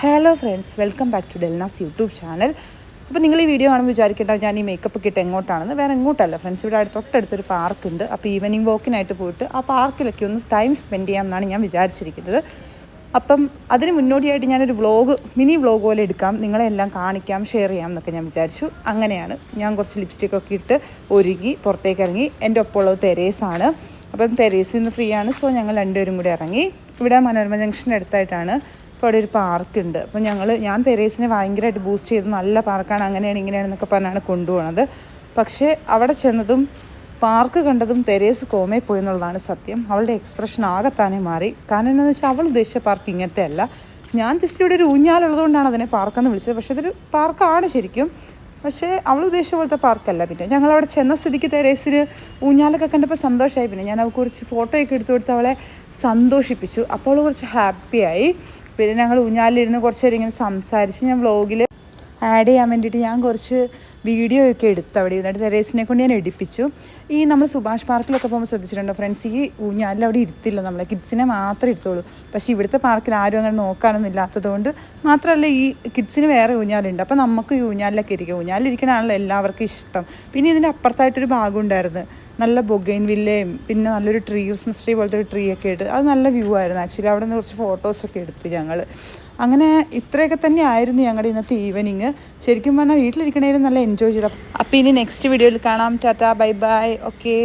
Hello friends, welcome back to Delna's YouTube channel. അപ്പോൾ നിങ്ങൾ ഈ വീഡിയോ കാണുമ്പോൾ വിചാരിക്കേണ്ട ഞാൻ ഈ മേക്കപ്പ് കിട്ട് എങ്ങോട്ടാണെന്ന്. വേറെ എങ്ങോട്ടല്ല ഫ്രണ്ട്സ്, ഇവിടെ തൊട്ടടുത്തൊരു പാർക്കുണ്ട്. അപ്പോൾ ഈവനിങ് വാക്കിനായിട്ട് പോയിട്ട് ആ പാർക്കിലൊക്കെ ഒന്ന് ടൈം സ്പെൻഡ് ചെയ്യാമെന്നാണ് ഞാൻ വിചാരിച്ചിരിക്കുന്നത്. അപ്പം അതിന് മുന്നോടിയായിട്ട് ഞാനൊരു മിനി വ്ളോഗ് പോലെ എടുക്കാം, നിങ്ങളെല്ലാം കാണിക്കാം, ഷെയർ ചെയ്യാം എന്നൊക്കെ ഞാൻ വിചാരിച്ചു. അങ്ങനെയാണ് ഞാൻ കുറച്ച് ലിപ്സ്റ്റിക്കൊക്കെ ഇട്ട് ഒരുങ്ങി പുറത്തേക്ക് ഇറങ്ങി. എൻ്റെ ഒപ്പമുള്ളത് തെരേസാണ്. അപ്പം തെരേസ് ഇന്ന് ഫ്രീ ആണ്, സോ ഞങ്ങൾ രണ്ടുപേരും കൂടി ഇറങ്ങി. ഇവിടെ മനോരമ ജംഗ്ഷൻ്റെ അടുത്തായിട്ടാണ്. അപ്പോൾ അവിടെ ഒരു പാർക്കുണ്ട്. അപ്പോൾ ഞാൻ തെരേസിനെ ഭയങ്കരമായിട്ട് ബൂസ്റ്റ് ചെയ്ത് നല്ല പാർക്കാണ്, അങ്ങനെയാണ് ഇങ്ങനെയാണെന്നൊക്കെ പറഞ്ഞാണ് കൊണ്ടുപോകുന്നത്. പക്ഷേ അവിടെ ചെന്നതും പാർക്ക് കണ്ടതും തെരേസ് കോമേ പോയി എന്നുള്ളതാണ് സത്യം. അവളുടെ എക്സ്പ്രഷൻ ആകത്താനെ മാറി. കാരണം എന്താണെന്ന് വെച്ചാൽ അവൾ ഉദ്ദേശിച്ച പാർക്ക് ഇങ്ങനത്തെ അല്ല. ഞാൻ ജസ്റ്റ് ഇവിടെ ഒരു ഊഞ്ഞാലുള്ളതുകൊണ്ടാണ് അതിനെ പാർക്കെന്ന് വിളിച്ചത്. പക്ഷേ ഇതൊരു പാർക്കാണ് ശരിക്കും. പക്ഷേ അവൾ ഉദ്ദേശിച്ച പോലത്തെ പാർക്കല്ല. പിന്നെ ഞങ്ങളവിടെ ചെന്ന സ്ഥിതിക്ക് തെരേസിന് ഊഞ്ഞാലൊക്കെ കണ്ടപ്പോൾ സന്തോഷമായി. പിന്നെ ഞാൻ അവൾക്ക് കുറച്ച് ഫോട്ടോയൊക്കെ എടുത്തു കൊടുത്ത് അവളെ സന്തോഷിപ്പിച്ചു. അപ്പോൾ അവൾ കുറച്ച് ഹാപ്പിയായി. പിന്നെ ഞങ്ങൾ ഊഞ്ഞാലിരുന്ന് കുറച്ച് നേരം ഇങ്ങനെ സംസാരിച്ച് ഞാൻ വ്ളോഗിൽ ആഡ് ചെയ്യാൻ വേണ്ടിയിട്ട് ഞാൻ കുറച്ച് വീഡിയോ ഒക്കെ എടുത്തു അവിടെ ഇരുന്നിട്ട് തെരേസിനെ കൊണ്ട് ഞാൻ എടുപ്പിച്ചു. ഈ നമ്മൾ സുഭാഷ് പാർക്കിലൊക്കെ പോകുമ്പോൾ ശ്രദ്ധിച്ചിട്ടുണ്ടോ ഫ്രണ്ട്സ്, ഈ ഊഞ്ഞാലിൽ അവിടെ ഇരുത്തില്ല, നമ്മളെ കിഡ്സിനെ മാത്രമേ ഇരുത്തുള്ളൂ. പക്ഷേ ഇവിടുത്തെ പാർക്കിൽ ആരും അങ്ങനെ നോക്കാനൊന്നും ഇല്ലാത്തതുകൊണ്ട് മാത്രമല്ല, ഈ കിഡ്സിന് വേറെ ഊഞ്ഞാലുണ്ട്. അപ്പോൾ നമുക്ക് ഈ ഊഞ്ഞാലിലൊക്കെ ഇരിക്കും. ഊഞ്ഞാലിരിക്കണാണല്ലോ എല്ലാവർക്കും ഇഷ്ടം. പിന്നെ ഇതിൻ്റെ അപ്പുറത്തായിട്ടൊരു ഭാഗം ഉണ്ടായിരുന്നു, നല്ല ബൊഗൈൻ വില്ലയും പിന്നെ നല്ലൊരു ക്രിസ്മസ് ട്രീ പോലത്തെ ഒരു ട്രീ ഒക്കെ ഇട്ട് അത് നല്ല വ്യൂ ആയിരുന്നു. ആക്ച്വലി അവിടെ നിന്ന് കുറച്ച് ഫോട്ടോസൊക്കെ എടുത്ത് ഞങ്ങൾ. അങ്ങനെ ഇത്രയൊക്കെ തന്നെ ആയിരുന്നു ഞങ്ങളുടെ ഇന്നത്തെ ഈവനിങ്. ശരിക്കും പറഞ്ഞാൽ വീട്ടിലിരിക്കണേലും നല്ല എൻജോയ് ചെയ്തു. അപ്പോൾ ഇനി നെക്സ്റ്റ് വീഡിയോയിൽ കാണാം. Tata, bye bye, okay.